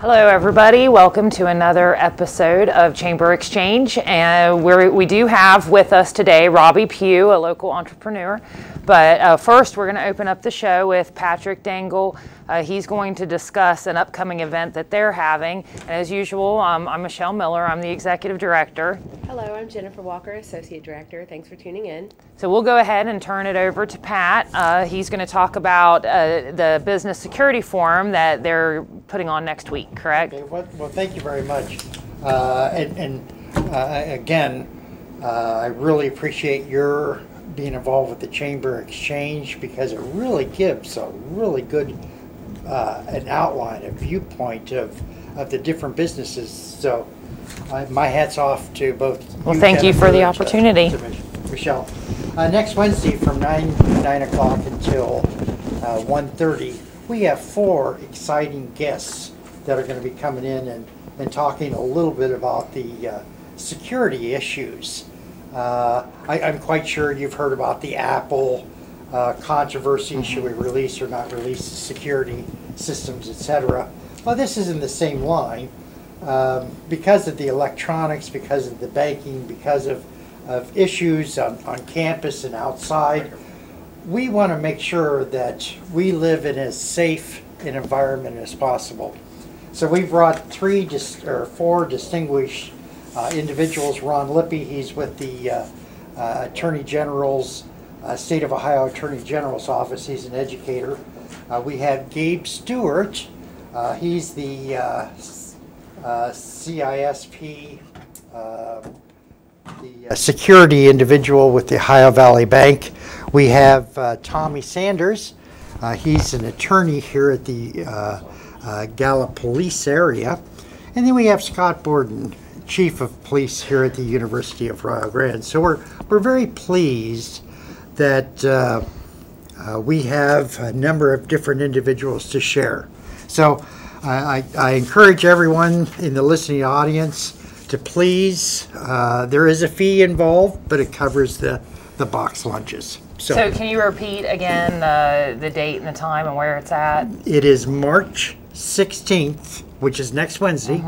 Hello everybody, welcome to another episode of Chamber Exchange, and we do have with us today Robbie Pugh, a local entrepreneur. But first we're going to open up the show with Patrick Dangle. He's going to discuss an upcoming event that they're having. And as usual, I'm Michelle Miller, I'm the Executive Director. Hello, I'm Jennifer Walker, Associate Director. Thanks for tuning in. So we'll go ahead and turn it over to Pat. He's going to talk about the Business Security Forum that they're putting on next week, correct? Okay, well, thank you very much. Again, I really appreciate your being involved with the Chamber Exchange, because it really gives a really good an outline, a viewpoint of the different businesses. So my hat's off to both. Well, thank you for the opportunity. To Michelle. Next Wednesday from 9 o'clock until 1:30, we have 4 exciting guests that are going to be coming in and talking a little bit about the security issues. I'm quite sure you've heard about the Apple controversy. Should we release or not release the security systems, etc. Well, this is in the same line. Because of the electronics, because of the banking, because of issues on campus and outside, we want to make sure that we live in as safe an environment as possible. So we brought 4 distinguished individuals. Ron Lippy, he's with the Attorney General's, State of Ohio Attorney General's office. He's an educator. We have Gabe Stewart. He's the CISP, the security individual with the Ohio Valley Bank. We have Tommy Sanders. He's an attorney here at the Gallup Police area. And then we have Scott Borden, Chief of Police here at the University of Rio Grande. So we're very pleased that we have a number of different individuals to share. So I encourage everyone in the listening audience to please, there is a fee involved, but it covers the box lunches. So can you repeat again the date and the time and where it's at? It is March 16th, which is next Wednesday,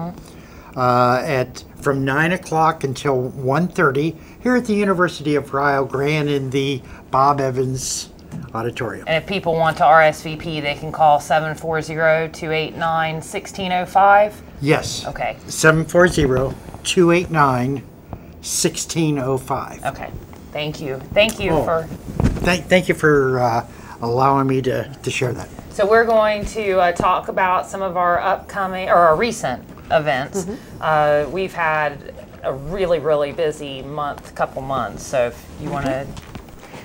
from 9 o'clock until 1:30 here at the University of Rio Grande in the Bob Evans Auditorium. And if people want to RSVP, they can call 740-289-1605? Yes. Okay. 740-289-1605. Okay. Thank you. Thank you for... Thank you for allowing me to share that. So we're going to talk about some of our upcoming, or our recent events. We've had a really, really busy couple months. So if you want to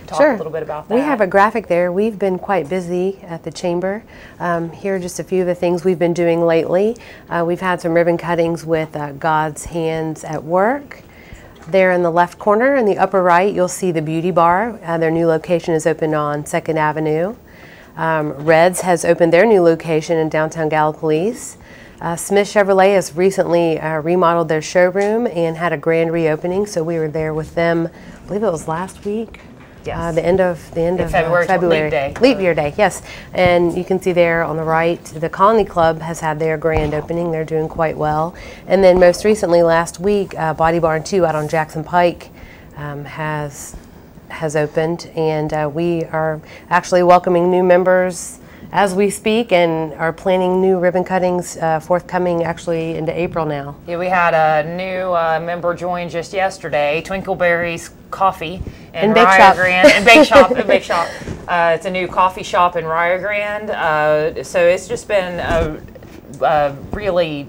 talk a little bit about that. We have a graphic there. We've been quite busy at the Chamber. Here are just a few of the things we've been doing lately. We've had some ribbon cuttings with God's Hands at Work. There in the left corner, in the upper right, you'll see the Beauty Bar. Their new location is open on 2nd Avenue. Reds has opened their new location in downtown Gallipolis. Smith Chevrolet has recently remodeled their showroom and had a grand reopening, so we were there with them, I believe it was last week. Yes. The end of February. Leap Day. Leap Year Day, yes. And you can see there on the right, the Colony Club has had their grand opening. They're doing quite well. And then most recently, last week, Body Barn 2 out on Jackson Pike has opened, and we are actually welcoming new members as we speak, and are planning new ribbon cuttings forthcoming actually into April now. Yeah, we had a new member join just yesterday, Twinkleberry's Coffee in Rio Grande. And Bake Shop. And Bake Shop. It's a new coffee shop in Rio Grande. So it's just been a really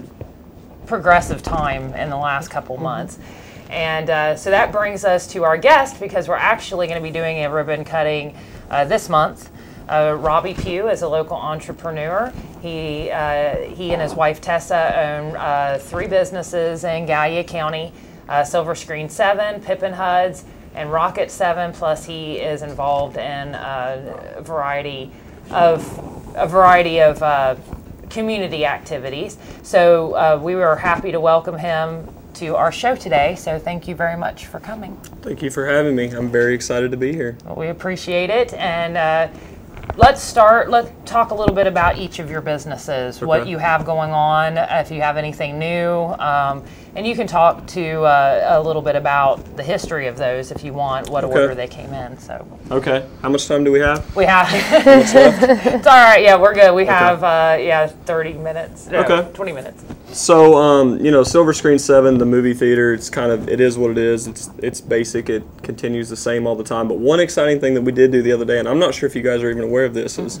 progressive time in the last couple months. And so that brings us to our guest, because we're actually going to be doing a ribbon cutting this month. Robbie Pugh is a local entrepreneur. He and his wife Tessa own 3 businesses in Gallia County, Silver Screen 7, Pippin Huds, and Rocket 7. Plus, he is involved in a variety of community activities. So we were happy to welcome him to our show today. So thank you very much for coming. Thank you for having me. I'm very excited to be here. Well, we appreciate it. And let's talk a little bit about each of your businesses, what you have going on, if you have anything new, and you can talk to a little bit about the history of those if you want, what order they came in. So. Okay. How much time do we have? We have. It's all right. Yeah, we're good. We have 30 minutes. No, 20 minutes. So, you know, Silver Screen 7, the movie theater, it is what it is. It's basic. It continues the same all the time. But one exciting thing that we did do the other day, and I'm not sure if you guys are even aware of this, is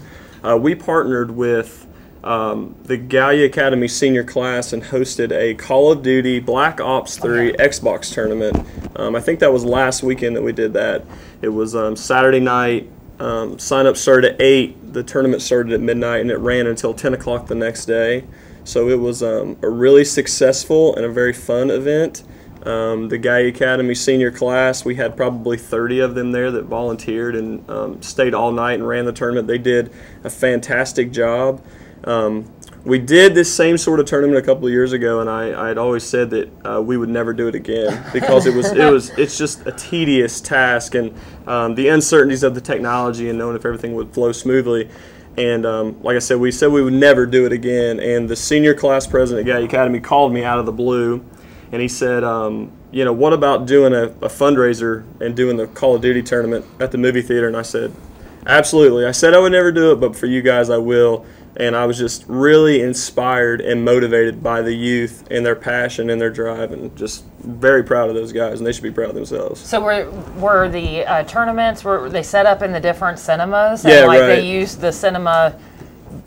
we partnered with the Gallia Academy senior class and hosted a Call of Duty Black Ops 3 Xbox tournament. I think that was last weekend that we did that. It was Saturday night. Sign-up started at 8. The tournament started at midnight, and it ran until 10 o'clock the next day. So it was a really successful and a very fun event. The Gallia Academy senior class, we had probably 30 of them there that volunteered and stayed all night and ran the tournament. They did a fantastic job. We did this same sort of tournament a couple of years ago, and I had always said that we would never do it again because it's just a tedious task, and the uncertainties of the technology and knowing if everything would flow smoothly. And like I said we would never do it again. And the senior class president at Gallia Academy called me out of the blue, and he said, you know, what about doing a fundraiser and doing the Call of Duty tournament at the movie theater? And I said, absolutely. I said I would never do it, but for you guys I will. And I was just really inspired and motivated by the youth and their passion and their drive, and just very proud of those guys, and they should be proud of themselves. So were the tournaments, were they set up in the different cinemas? Yeah, and right. They used the cinema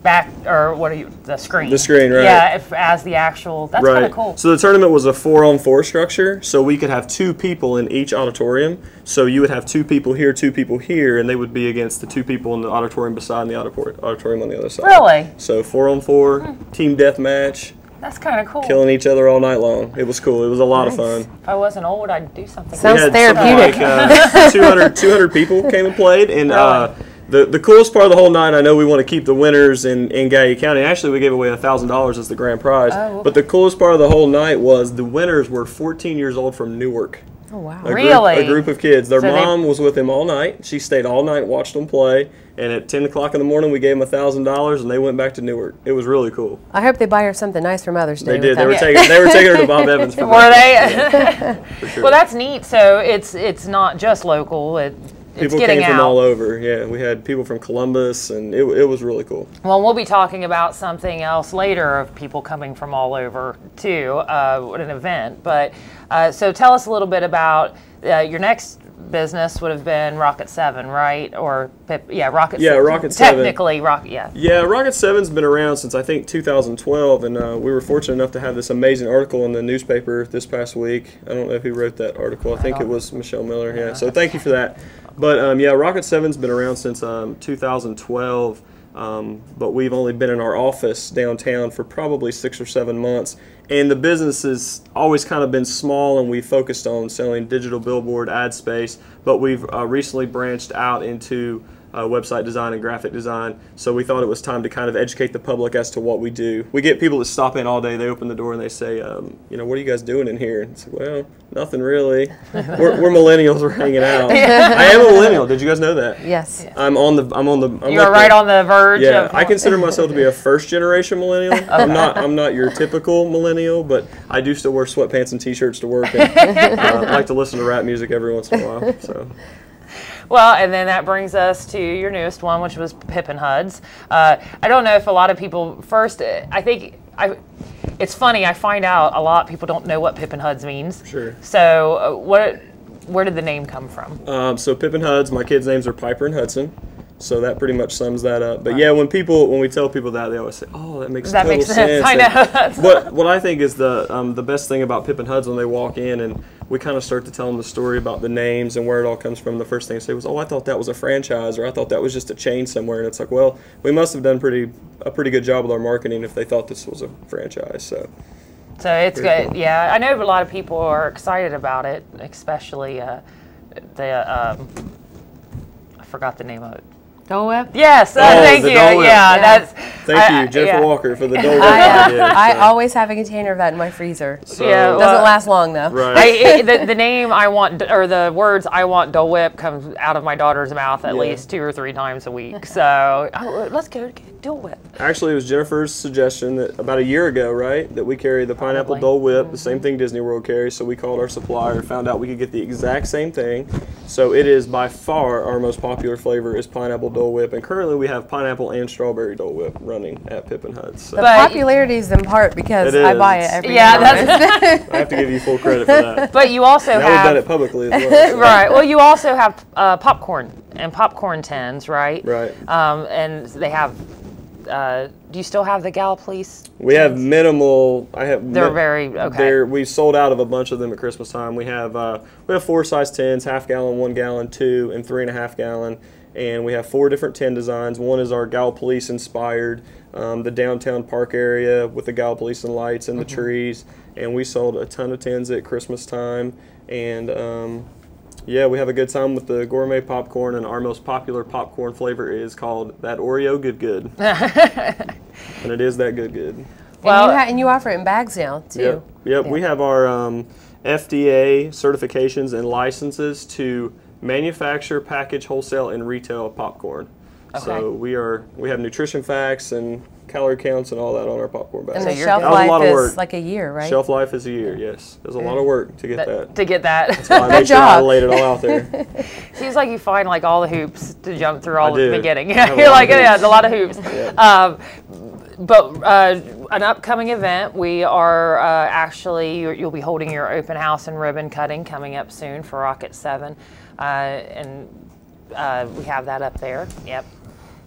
back, or what are you, the screen? The screen, right. Yeah, as the actual, that's kind of cool. So the tournament was a 4-on-4 structure, so we could have 2 people in each auditorium. So you would have 2 people here, 2 people here, and they would be against the 2 people in the auditorium beside and the auditorium on the other side. Really? So 4-on-4, team deathmatch. That's kind of cool. Killing each other all night long. It was cool. It was a lot of fun. If I wasn't old, I'd do something. Sounds therapeutic. Like, 200 people came and played, and the coolest part of the whole night, I know we want to keep the winners in Gallia County. Actually, we gave away $1,000 as the grand prize. Oh, okay. But the coolest part of the whole night was the winners were 14 years old from Newark. Oh, wow. A group of kids. Their mom was with them all night. She stayed all night, watched them play, and at 10 o'clock in the morning, we gave them $1,000, and they went back to Newark. It was really cool. I hope they buy her something nice for Mother's Day. They did. They were taking her to Bob Evans. For were they? Yeah, for sure. Well, that's neat. So it's not just local. People came from all over. Yeah, we had people from Columbus, and it was really cool. Well, we'll be talking about something else later of people coming from all over too, at an event. But so tell us a little bit about your next business. Would have been Rocket 7, right? Or Rocket 7. Yeah, Rocket 7. Technically, Rocket. Yeah. Yeah, Rocket 7's been around since I think 2012, and we were fortunate enough to have this amazing article in the newspaper this past week. I don't know who wrote that article. I think it was Michelle Miller. Yeah. So thank you for that. But yeah, Rocket 7's been around since 2012, but we've only been in our office downtown for probably 6 or 7 months. And the business has always kind of been small, and we focused on selling digital billboard ad space, but we've recently branched out into website design and graphic design, so we thought it was time to kind of educate the public as to what we do. We get people that stop in all day, they open the door and they say, you know, what are you guys doing in here? And it's like, well, nothing really. We're millennials, we're hanging out. I am a millennial, did you guys know that? Yes. I'm You're right on the verge. Yeah, I consider myself to be a first generation millennial. I'm not your typical millennial, but I do still wear sweatpants and t-shirts to work, and I like to listen to rap music every once in a while, so. Well, and then that brings us to your newest one, which was Pippin Huds. I don't know if a lot of people, first, I think, it's funny, I find out a lot of people don't know what Pippin Huds means. Sure. So where did the name come from? So Pippin Huds, my kids' names are Piper and Hudson. So that pretty much sums that up. But yeah, when we tell people that, they always say, "Oh, that makes total sense." I know. What I think is the best thing about Pippin Huds when they walk in and we kind of start to tell them the story about the names and where it all comes from. The first thing they say was, "Oh, I thought that was a franchise," or "I thought that was just a chain somewhere." And it's like, well, we must have done a pretty good job with our marketing if they thought this was a franchise. So it's good. Cool. Yeah, I know a lot of people are excited about it, especially I forgot the name of it. Dole Whip? Yes, thank you. Dole Whip. Thank you, Jennifer Walker, for the Dole Whip. I always have a container of that in my freezer. So, it doesn't last long though. Right. The name I want, or the words I want Dole Whip comes out of my daughter's mouth at least 2 or 3 times a week. So let's go get Dole Whip. Actually, it was Jennifer's suggestion that about a year ago, right, that we carry the pineapple Dole Whip, the same thing Disney World carries. So we called our supplier, found out we could get the exact same thing. So it is by far our most popular flavor is pineapple Dole Whip, and currently we have pineapple and strawberry Dole Whip running at Pippin Hut's. So. The popularity is in part because I buy it every year. That's I have to give you full credit for that. But you also now we've done it publicly as well. So. Right. Well, you also have popcorn and popcorn tins, right? Right. And they have. Do you still have the Gal Police? We have minimal. They're very okay. We sold out of a bunch of them at Christmas time. We have 4 size tins: half gallon, 1 gallon, 2, and 3.5 gallon. And we have 4 different tin designs. One is our Gal Police inspired, the downtown park area with the Gal Police and lights and the trees. And we sold a ton of tins at Christmas time. And yeah, we have a good time with the gourmet popcorn, and our most popular popcorn flavor is called that Oreo Good Good. And it is that good. Well, and you offer it in bags now, too. Yep. We have our FDA certifications and licenses to manufacture, package, wholesale, and retail popcorn. Okay. So we have nutrition facts and calorie counts and all that on our popcorn bags. And the shelf life is like a year, right? Shelf life is a year, yes. There's a lot of work to get that. That's why I made sure I laid it all out there. Seems like you find like all the hoops to jump through all at the beginning. You're like, it's a lot of hoops. Yeah. But an upcoming event, we are actually, you'll be holding your open house and ribbon cutting coming up soon for Rocket 7. And we have that up there. Yep.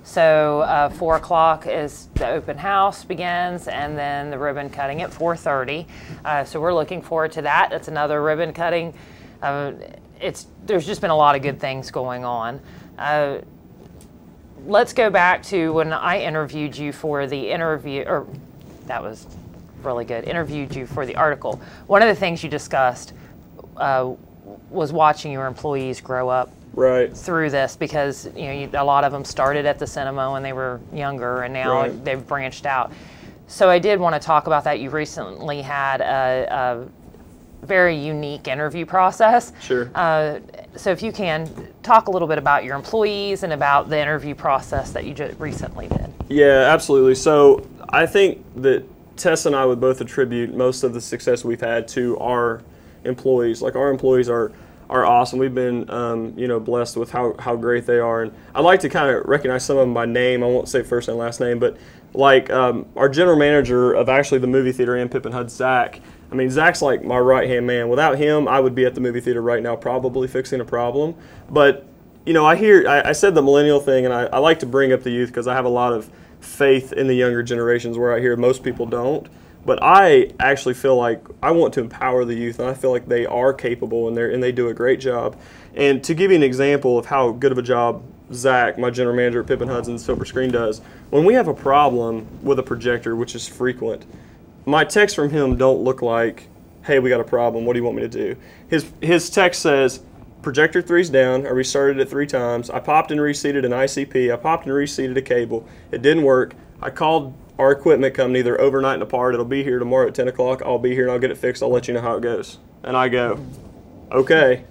So 4 o'clock is the open house begins, and then the ribbon cutting at 4:30. So we're looking forward to that. That's another ribbon cutting. There's just been a lot of good things going on. Let's go back to when I interviewed you for the interview, or that was really good. Interviewed you for the article. One of the things you discussed was watching your employees grow up. Right. Through this, because a lot of them started at the cinema when they were younger, and now they've branched out. So I did want to talk about that. You recently had a very unique interview process. Sure. So if you can talk a little bit about your employees and about the interview process that you just recently did. Yeah, absolutely. So I think that Tess and I would both attribute most of the success we've had to our employees. Like, our employees are awesome. We've been, blessed with how great they are. And I'd like to kind of recognize some of them by name. I won't say first and last name, but like our general manager of actually the movie theater and Pippin Hut's, Zach. I mean, Zach's like my right-hand man. Without him, I would be at the movie theater right now probably fixing a problem. But, I said the millennial thing, and I like to bring up the youth because I have a lot of faith in the younger generations where I hear most people don't. But I actually feel like I want to empower the youth, and I feel like they are capable, and they do a great job. And to give you an example of how good of a job Zach, my general manager at Pippin Hut's and Silver Screen, does, when we have a problem with a projector, which is frequent, my texts from him don't look like, hey, we got a problem, what do you want me to do? His text says, projector 3's down, I restarted it 3 times, I popped and reseated an ICP, I popped and reseated a cable, it didn't work, I called our equipment company, they're overnighting a part, it'll be here tomorrow at 10 o'clock, I'll be here and I'll get it fixed, I'll let you know how it goes. And I go, okay.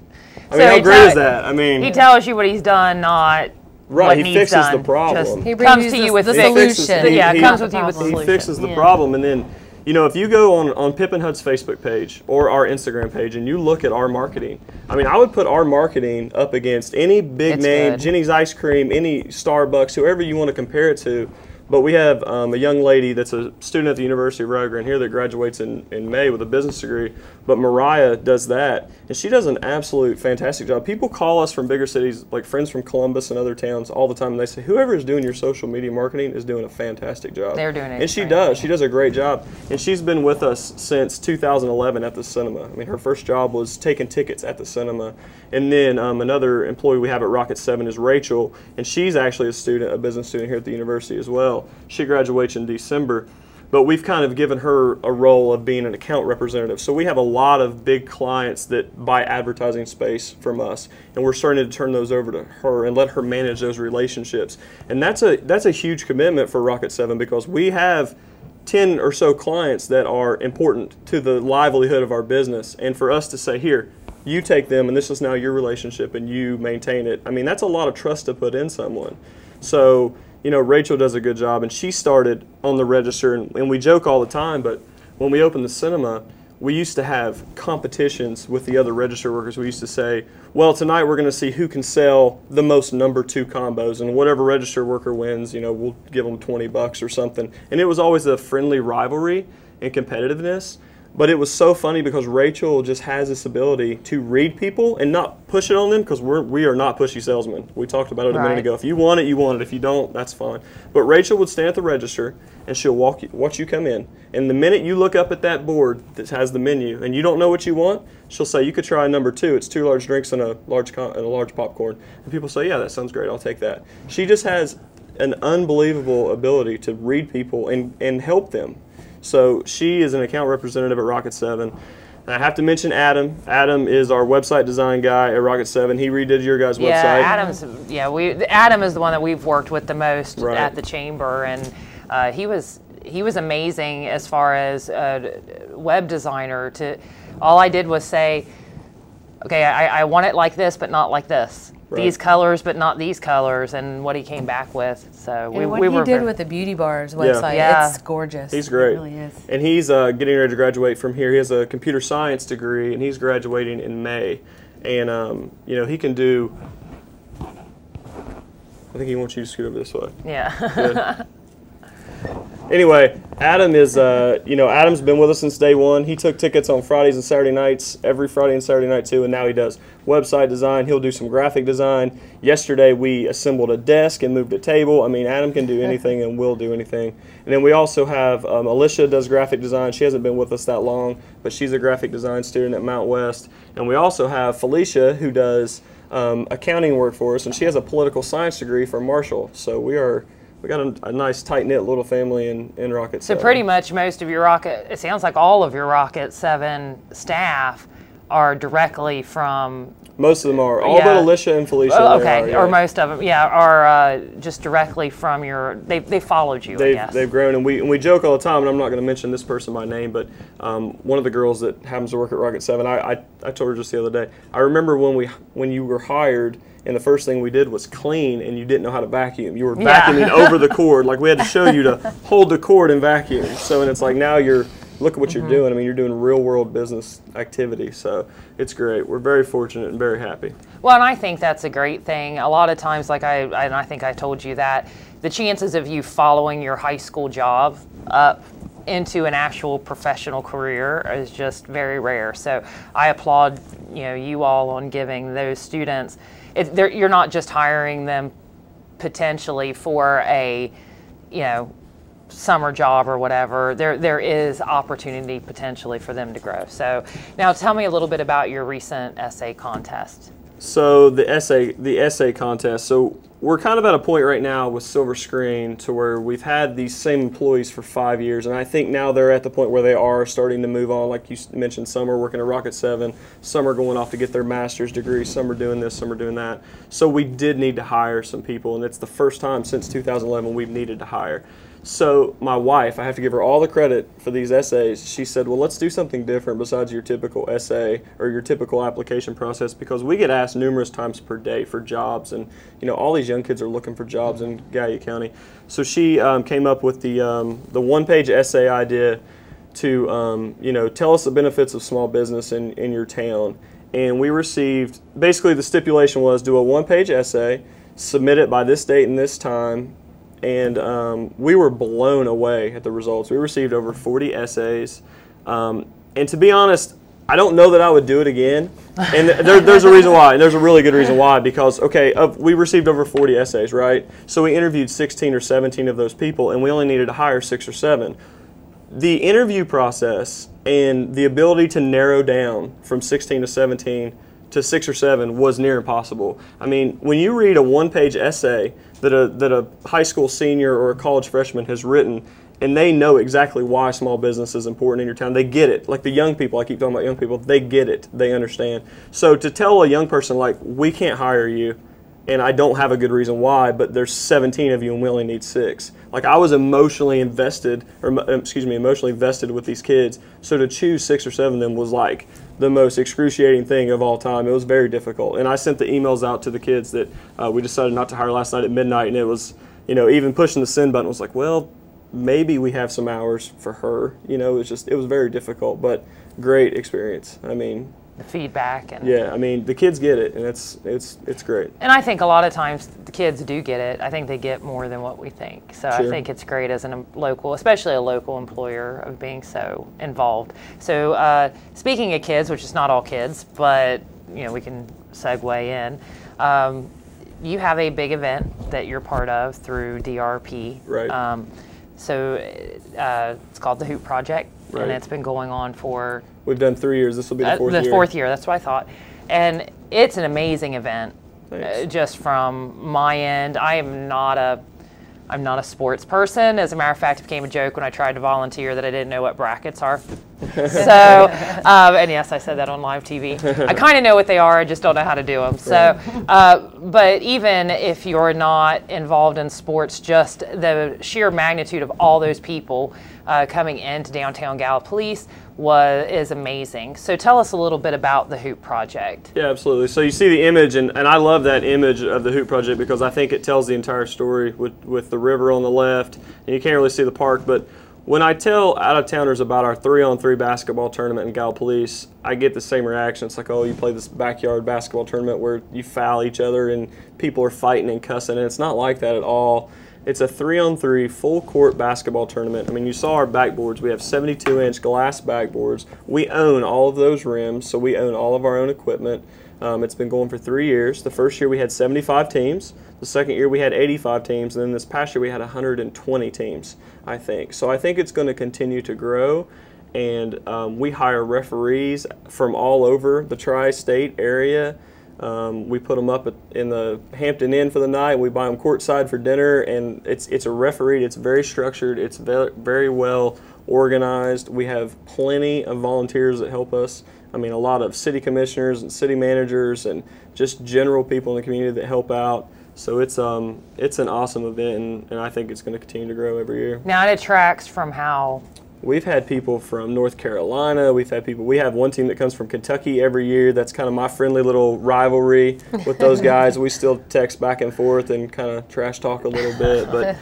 I mean, how great is that? I mean, he tells you what he's done, not what he fixes the problem. He comes to you with the solution. Comes with you with the solution. He fixes the problem, and then, if you go on Pippin Hut's Facebook page or our Instagram page and you look at our marketing, I mean, I would put our marketing up against any big name, Jenny's Ice Cream, any Starbucks, whoever you want to compare it to. But we have a young lady that's a student at the University of Rio Grande here that graduates in May with a business degree. But Mariah does that, and she does an absolute fantastic job. People call us from bigger cities, like friends from Columbus and other towns, all the time, and they say, whoever is doing your social media marketing is doing a fantastic job. They're doing it. And she does. She does a great job. And she's been with us since 2011 at the cinema. I mean, her first job was taking tickets at the cinema. And then another employee we have at Rocket 7 is Rachel, and she's actually a business student here at the university as well. She graduates in December. but we've kind of given her a role of being an account representative. So we have a lot of big clients that buy advertising space from us, and we're starting to turn those over to her and let her manage those relationships. And that's a huge commitment for Rocket 7, because we have 10 or so clients that are important to the livelihood of our business, and for us to say, here, you take them and this is now your relationship and you maintain it. I mean, that's a lot of trust to put in someone. So, you know, Rachel does a good job, and she started on the register, and we joke all the time, but when we opened the cinema, we used to have competitions with the other register workers. We used to say, well, tonight we're going to see who can sell the most number 2 combos, and whatever register worker wins, you know, we'll give them $20 or something. And it was always a friendly rivalry and competitiveness. But it was so funny because Rachel just has this ability to read people and not push it on them, because we are not pushy salesmen. We talked about it a minute ago. If you want it, you want it. If you don't, that's fine. But Rachel would stand at the register and she'll watch you come in. And the minute you look up at that board that has the menu and you don't know what you want, she'll say, you could try number 2. It's 2 large drinks and a large popcorn. And people say, yeah, that sounds great. I'll take that. She just has an unbelievable ability to read people and help them. So she is an account representative at Rocket 7. And I have to mention Adam. Adam is our website design guy at Rocket 7. He redid your guys' website. Adam is the one that we've worked with the most at the Chamber, and he was amazing as far as a web designer. All I did was say, okay, I want it like this, but not like this. These colors, but not these colors, and what he came back with. So what he did with the Beauty Bars website, it's gorgeous. He's great. It really is. And he's getting ready to graduate from here. He has a computer science degree, and he's graduating in May. And you know, he can do. I think he wants you to scoot over this way. Yeah. Anyway, Adam is, you know, Adam's been with us since day one. He took tickets on Fridays and Saturday nights, every Friday and Saturday night too, and now he does website design. He'll do some graphic design. Yesterday we assembled a desk and moved a table. I mean, Adam can do anything and will do anything. And then we also have Alicia does graphic design. She hasn't been with us that long, but she's a graphic design student at Mount West. And we also have Felicia, who does accounting work for us, and she has a political science degree from Marshall. So we got a nice tight-knit little family in Rocket 7. So pretty much most of your it sounds like all of your Rocket 7 staff are directly from... Most of them are. All but Alicia and Felicia. Or most of them, are just directly from your... They followed you, I guess. They've grown, and we joke all the time, and I'm not going to mention this person by name, but one of the girls that happens to work at Rocket 7, I told her just the other day, I remember when you were hired, and the first thing we did was clean, and you didn't know how to vacuum. You were vacuuming over the cord. Like, we had to show you to hold the cord and vacuum. So, and it's like, now look at what you're doing. I mean, you're doing real-world business activity. So it's great. We're very fortunate and very happy. Well, and I think that's a great thing. A lot of times, like I think I told you that, the chances of you following your high school job up into an actual professional career is just very rare. So I applaud you all on giving those students. You're not just hiring them potentially for a summer job or whatever. There is opportunity potentially for them to grow. So now tell me a little bit about your recent essay contest. So the essay contest. So we're kind of at a point right now with Silver Screen to where we've had these same employees for 5 years, and I think now they're at the point where they are starting to move on. Like you mentioned, some are working at Rocket 7, some are going off to get their master's degree, some are doing this, some are doing that. So we did need to hire some people, and it's the first time since 2011 we've needed to hire. So my wife, I have to give her all the credit for these essays. She said, well, let's do something different besides your typical essay or your typical application process, because we get asked numerous times per day for jobs, and all these young kids are looking for jobs in Gallia County. So she came up with the one-page essay idea to tell us the benefits of small business in your town. And we received, basically the stipulation was, do a one-page essay, submit it by this date and this time. And we were blown away at the results. We received over 40 essays. And to be honest, I don't know that I would do it again. And there's a reason why. And there's a really good reason why. Because, we received over 40 essays, right? So we interviewed 16 or 17 of those people, and we only needed to hire 6 or 7. The interview process and the ability to narrow down from 16 to 17 to 6 or 7 was near impossible. I mean, when you read a one-page essay that a high school senior or a college freshman has written, and they know exactly why small business is important in your town. They get it. Like the young people, I keep talking about young people, they get it. They understand. So to tell a young person, like, we can't hire you, and I don't have a good reason why, but there's 17 of you and we only need 6. Like, I was emotionally invested with these kids. So to choose 6 or 7 of them was like the most excruciating thing of all time. It was very difficult. And I sent the emails out to the kids that we decided not to hire last night at midnight, and it was, you know, even pushing the send button was like, well, maybe we have some hours for her. You know, it was very difficult, but great experience. I mean, the feedback and yeah, I mean, the kids get it, and it's great. And I think a lot of times the kids do get it. I think they get more than what we think. So Sure. I think it's great as a local, especially a local employer, of being so involved. So speaking of kids, which is not all kids, but you know, we can segue in. You have a big event that you're part of through DRP. Right. So it's called the Hoop Project, Right. and it's been going on for We've done 3 years. This will be the fourth year. The fourth year, that's what I thought. And it's an amazing event. Thanks. Just from my end, I'm not a sports person. As a matter of fact, it became a joke when I tried to volunteer that I didn't know what brackets are. So, and yes, I said that on live TV. I kind of know what they are, I just don't know how to do them. So, but even if you're not involved in sports, just the sheer magnitude of all those people coming into downtown Gallipolis is amazing. So tell us a little bit about the Hoop Project. Yeah, absolutely. So you see the image, and I love that image of the Hoop Project because I think it tells the entire story with the river on the left, and you can't really see the park, but when I tell out-of-towners about our 3-on-3 basketball tournament in Gallipolis, I get the same reaction. It's like, oh, you play this backyard basketball tournament where you foul each other and people are fighting and cussing, and it's not like that at all. It's a 3-on-3 full-court basketball tournament. I mean, you saw our backboards. We have 72-inch glass backboards. We own all of those rims, so we own all of our own equipment. It's been going for 3 years. The first year we had 75 teams. The second year we had 85 teams. And then this past year we had 120 teams, I think. So I think it's going to continue to grow. And we hire referees from all over the tri-state area. We put them up in the Hampton Inn for the night. We buy them courtside for dinner, and it's a referee. It's very structured. It's very well organized. We have plenty of volunteers that help us. I mean, a lot of city commissioners and city managers and just general people in the community that help out. So it's an awesome event, and I think it's going to continue to grow every year. Now it attracts from how? We've had people from North Carolina. We have one team that comes from Kentucky every year. That's kind of my friendly little rivalry with those guys. We still text back and forth and kind of trash talk a little bit. But,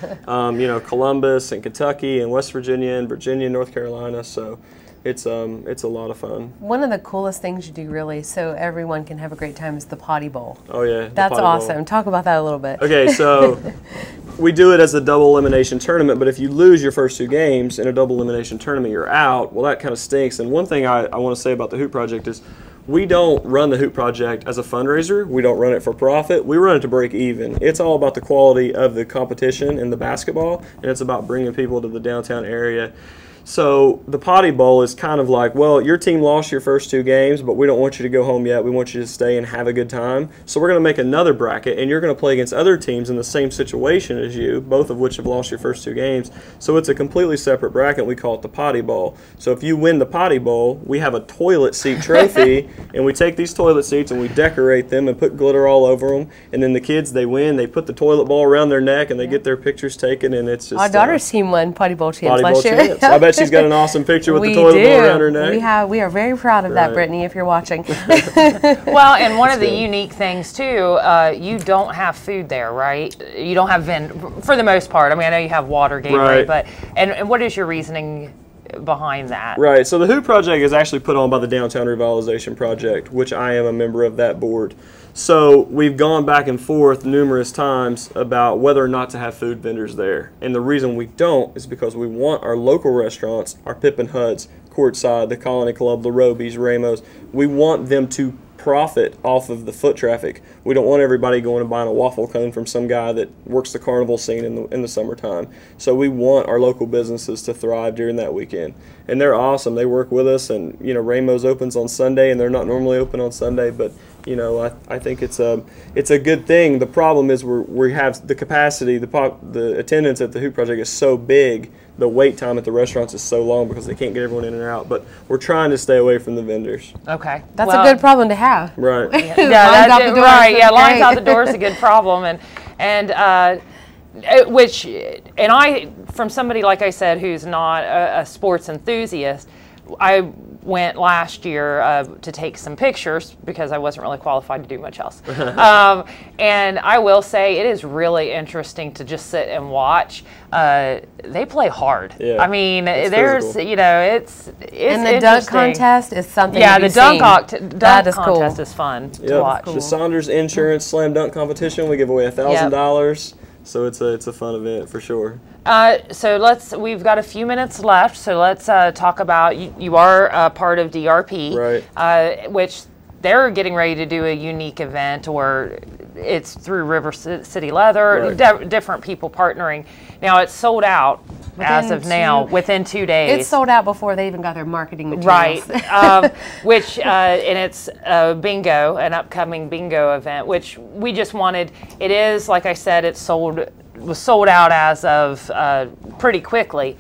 you know, Columbus and Kentucky and West Virginia and Virginia and North Carolina. So it's a lot of fun. One of the coolest things you do, really, so everyone can have a great time, is the potty bowl. Oh, yeah. That's awesome. Talk about that a little bit. Okay, so we do it as a double elimination tournament, but if you lose your first 2 games in a double elimination tournament, you're out. Well, that kind of stinks. And one thing I want to say about the Hoop Project is we don't run the Hoop Project as a fundraiser. We don't run it for profit. We run it to break even. It's all about the quality of the competition and the basketball, and it's about bringing people to the downtown area. So the potty bowl is kind of like, well, your team lost your first 2 games, but we don't want you to go home yet. We want you to stay and have a good time. So we're going to make another bracket, and you're going to play against other teams in the same situation as you, both of which have lost your first 2 games. So it's a completely separate bracket. We call it the potty bowl. So if you win the potty bowl, we have a toilet seat trophy, and we take these toilet seats and we decorate them and put glitter all over them. And then the kids, they win. They put the toilet bowl around their neck, and they get their pictures taken, and it's just Our daughter's team won potty bowl champs last year. I bet she's got an awesome picture with the toilet bowl around her neck. We are very proud of that, Brittany, if you're watching. Well, and one of the unique things too, you don't have food there, right? You don't have for the most part. I mean, I know you have water, Gatorade, but and what is your reasoning behind that? Right. So the Hoop Project is actually put on by the Downtown Revitalization Project, which I am a member of that board. So we've gone back and forth numerous times about whether or not to have food vendors there. And the reason we don't is because we want our local restaurants, our Pippin Huts, Courtside, the Colony Club, the Robies, Ramos, we want them to profit off of the foot traffic. We don't want everybody going and buying a waffle cone from some guy that works the carnival scene in the summertime. So we want our local businesses to thrive during that weekend. And they're awesome. They work with us, and you know, Ramos opens on Sunday, and they're not normally open on Sunday, but you know, I think it's a good thing. The problem is we have the capacity, the attendance at the Hoop Project is so big. The wait time at the restaurants is so long because they can't get everyone in and out. But we're trying to stay away from the vendors. Okay, that's a good problem to have. Right. Yeah, lines out the door. Right. Yeah, lines out the door is a good problem, and I, from somebody like I said who's not a sports enthusiast, I went last year to take some pictures because I wasn't really qualified to do much else. And I will say it is really interesting to just sit and watch. They play hard. Yeah, I mean, there's, physical. you know, it's and the dunk contest is something. Yeah, to be the dunk contest cool. is fun to Yep. watch. The Saunders Insurance Slam Dunk Competition, we give away $1,000. So it's a fun event for sure. So we've got a few minutes left, so let's talk about, you are part of DRP, right? Which they're getting ready to do a unique event, or it's through River City Leather, right. Different people partnering. Now it's sold out as of now, within 2 days. It's sold out before they even got their marketing materials. Right, which, and it's bingo, an upcoming bingo event, which we just wanted, it is, like I said, was sold out as of pretty quickly.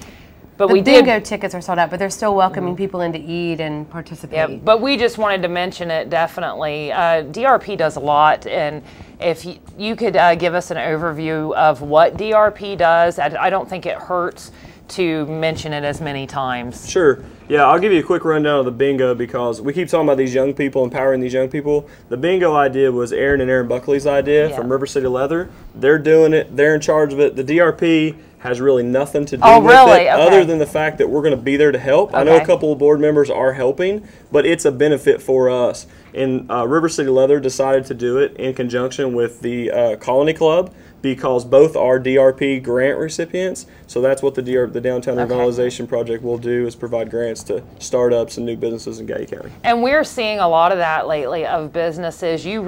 But the bingo tickets are sold out, but they're still welcoming people in to eat and participate. Yeah, but we just wanted to mention it, definitely. DRP does a lot, and if you could give us an overview of what DRP does, I don't think it hurts to mention it as many times. Sure. Yeah, I'll give you a quick rundown of the bingo because we keep talking about these young people, empowering these young people. The bingo idea was Aaron and Aaron Buckley's idea from River City Leather. They're doing it. They're in charge of it. The DRP has really nothing to do with it other than the fact that we're going to be there to help. I know a couple of board members are helping, but it's a benefit for us. And River City Leather decided to do it in conjunction with the Colony Club because both are DRP grant recipients. So that's what the Downtown Revitalization Project will do, is provide grants to startups and new businesses in Gallatin County. And we're seeing a lot of that lately of businesses. You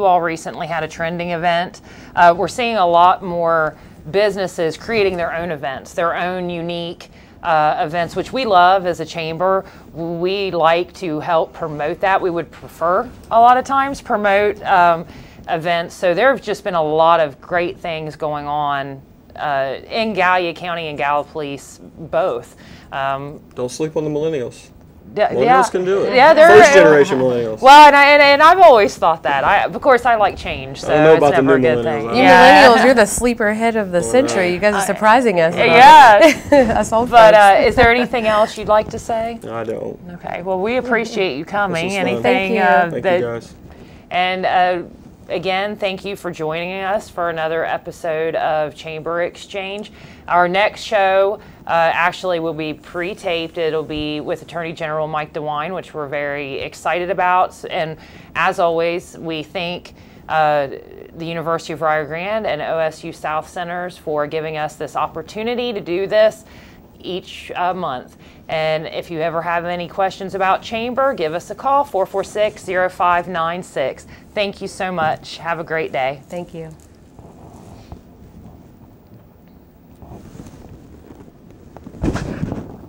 all recently had a trending event. We're seeing a lot more businesses creating their own events, their own unique events, which we love as a chamber. We like to help promote that. We would prefer a lot of times promote events. So there have just been a lot of great things going on in Gallatin County and Gallipolis both. Don't sleep on the millennials. Millennials can do it. Yeah, they're first generation millennials. Well, and I've always thought that. Of course, I like change, so it's never a good thing. You millennials, you're the sleeper hit of the century. You guys are surprising us. Us old But is there anything else you'd like to say? I don't. Okay. Well, we appreciate you coming. Anything? Thank you. Thank you guys. And again, thank you for joining us for another episode of Chamber Exchange. Our next show actually will be pre-taped. It'll be with Attorney General Mike DeWine, which we're very excited about. And as always, we thank the University of Rio Grande and OSU South Centers for giving us this opportunity to do this each month. And if you ever have any questions about Chamber, give us a call, 446-0596. Thank you so much. Have a great day. Thank you.